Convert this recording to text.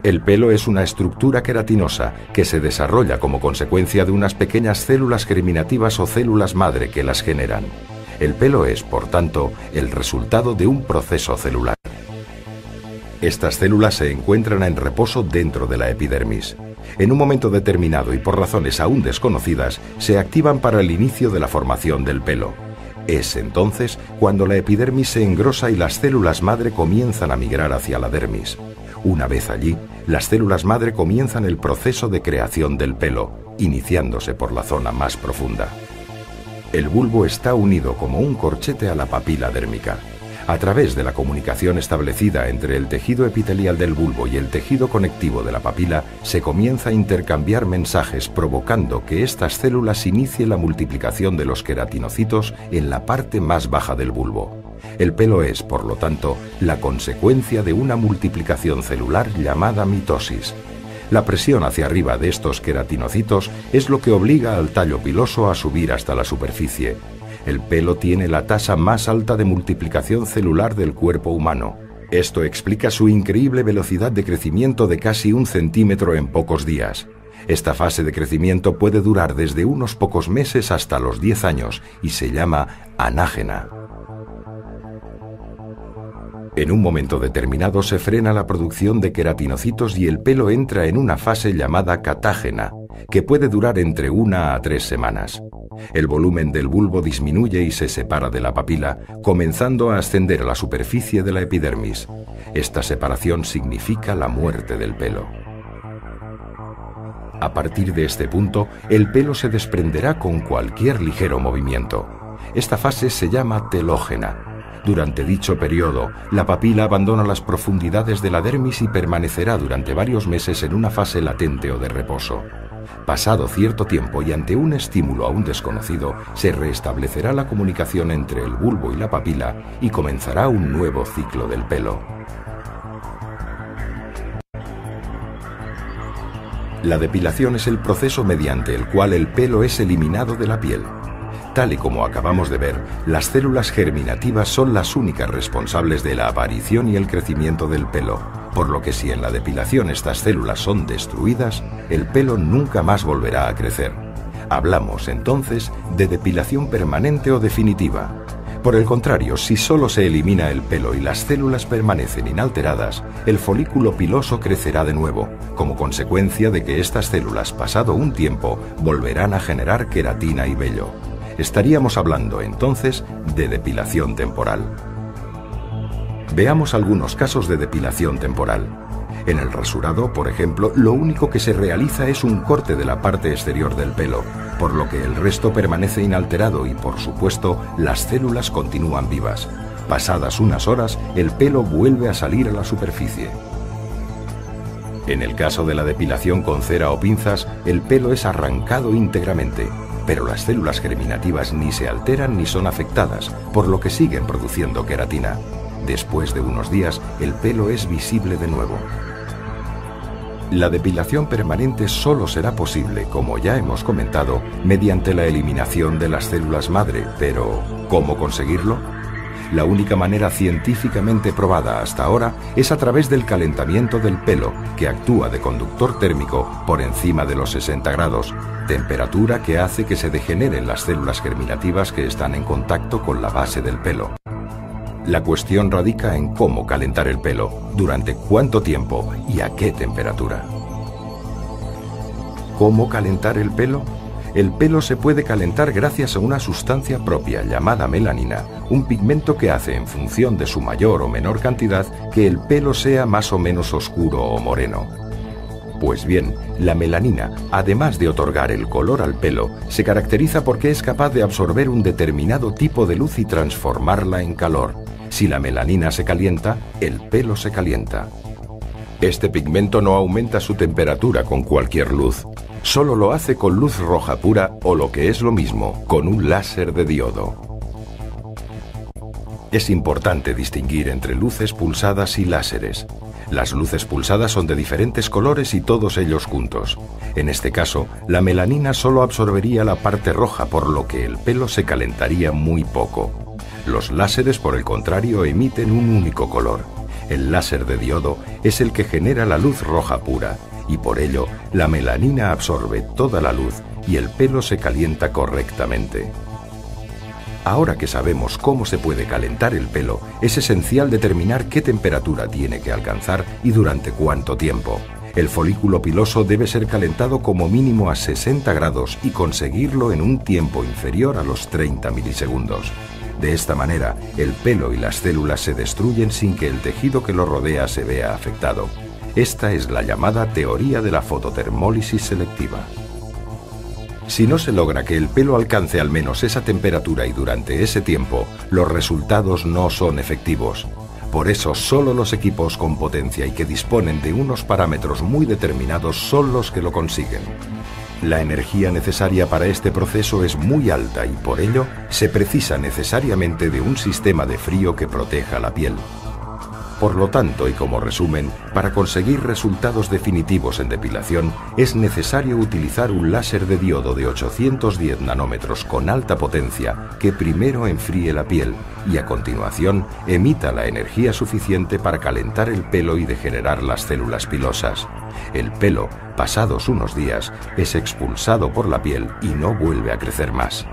El pelo es una estructura queratinosa que se desarrolla como consecuencia de unas pequeñas células germinativas o células madre que las generan. El pelo es, por tanto, el resultado de un proceso celular. Estas células se encuentran en reposo dentro de la epidermis. En un momento determinado y por razones aún desconocidas, se activan para el inicio de la formación del pelo. Es entonces cuando la epidermis se engrosa y las células madre comienzan a migrar hacia la dermis. Una vez allí, las células madre comienzan el proceso de creación del pelo, iniciándose por la zona más profunda. El bulbo está unido como un corchete a la papila dérmica. A través de la comunicación establecida entre el tejido epitelial del bulbo y el tejido conectivo de la papila, se comienza a intercambiar mensajes provocando que estas células inicien la multiplicación de los queratinocitos en la parte más baja del bulbo. El pelo es, por lo tanto, la consecuencia de una multiplicación celular llamada mitosis. La presión hacia arriba de estos queratinocitos es lo que obliga al tallo piloso a subir hasta la superficie. El pelo tiene la tasa más alta de multiplicación celular del cuerpo humano. Esto explica su increíble velocidad de crecimiento de casi 1 centímetro en pocos días. Esta fase de crecimiento puede durar desde unos pocos meses hasta los 10 años y se llama anágena. En un momento determinado se frena la producción de queratinocitos y el pelo entra en una fase llamada catágena, que puede durar entre 1 a 3 semanas. El volumen del bulbo disminuye y se separa de la papila, comenzando a ascender a la superficie de la epidermis. Esta separación significa la muerte del pelo. A partir de este punto, el pelo se desprenderá con cualquier ligero movimiento. Esta fase se llama telógena. Durante dicho periodo, la papila abandona las profundidades de la dermis y permanecerá durante varios meses en una fase latente o de reposo. Pasado cierto tiempo y ante un estímulo aún desconocido, se restablecerá la comunicación entre el bulbo y la papila y comenzará un nuevo ciclo del pelo. La depilación es el proceso mediante el cual el pelo es eliminado de la piel. Tal y como acabamos de ver, las células germinativas son las únicas responsables de la aparición y el crecimiento del pelo, por lo que si en la depilación estas células son destruidas, el pelo nunca más volverá a crecer. Hablamos entonces de depilación permanente o definitiva. Por el contrario, si solo se elimina el pelo y las células permanecen inalteradas, el folículo piloso crecerá de nuevo, como consecuencia de que estas células, pasado un tiempo, volverán a generar queratina y vello. Estaríamos hablando entonces de depilación temporal. Veamos algunos casos de depilación temporal. En el rasurado, por ejemplo, lo único que se realiza es un corte de la parte exterior del pelo, por lo que el resto permanece inalterado y, por supuesto, las células continúan vivas. Pasadas unas horas, el pelo vuelve a salir a la superficie. En el caso de la depilación con cera o pinzas, el pelo es arrancado íntegramente, pero las células germinativas ni se alteran ni son afectadas, por lo que siguen produciendo queratina. Después de unos días, el pelo es visible de nuevo. La depilación permanente solo será posible, como ya hemos comentado, mediante la eliminación de las células madre, pero ¿cómo conseguirlo? La única manera científicamente probada hasta ahora es a través del calentamiento del pelo, que actúa de conductor térmico por encima de los 60 grados, temperatura que hace que se degeneren las células germinativas que están en contacto con la base del pelo. La cuestión radica en cómo calentar el pelo, durante cuánto tiempo y a qué temperatura. ¿Cómo calentar el pelo? El pelo se puede calentar gracias a una sustancia propia llamada melanina, un pigmento que hace en función de su mayor o menor cantidad que el pelo sea más o menos oscuro o moreno. Pues bien, la melanina, además de otorgar el color al pelo, se caracteriza porque es capaz de absorber un determinado tipo de luz y transformarla en calor. Si la melanina se calienta, el pelo se calienta. Este pigmento no aumenta su temperatura con cualquier luz. Solo lo hace con luz roja pura o lo que es lo mismo, con un láser de diodo. Es importante distinguir entre luces pulsadas y láseres. Las luces pulsadas son de diferentes colores y todos ellos juntos. En este caso, la melanina solo absorbería la parte roja, por lo que el pelo se calentaría muy poco. Los láseres, por el contrario, emiten un único color. El láser de diodo es el que genera la luz roja pura, y por ello la melanina absorbe toda la luz y el pelo se calienta correctamente. Ahora que sabemos cómo se puede calentar el pelo, es esencial determinar qué temperatura tiene que alcanzar y durante cuánto tiempo. El folículo piloso debe ser calentado como mínimo a 60 grados y conseguirlo en un tiempo inferior a los 30 milisegundos. De esta manera, el pelo y las células se destruyen sin que el tejido que lo rodea se vea afectado. Esta es la llamada teoría de la fototermólisis selectiva. Si no se logra que el pelo alcance al menos esa temperatura y durante ese tiempo, los resultados no son efectivos. Por eso, solo los equipos con potencia y que disponen de unos parámetros muy determinados son los que lo consiguen. La energía necesaria para este proceso es muy alta y por ello se precisa necesariamente de un sistema de frío que proteja la piel. Por lo tanto, y como resumen, para conseguir resultados definitivos en depilación es necesario utilizar un láser de diodo de 810 nanómetros con alta potencia que primero enfríe la piel y a continuación emita la energía suficiente para calentar el pelo y degenerar las células pilosas. El pelo, pasados unos días, es expulsado por la piel y no vuelve a crecer más.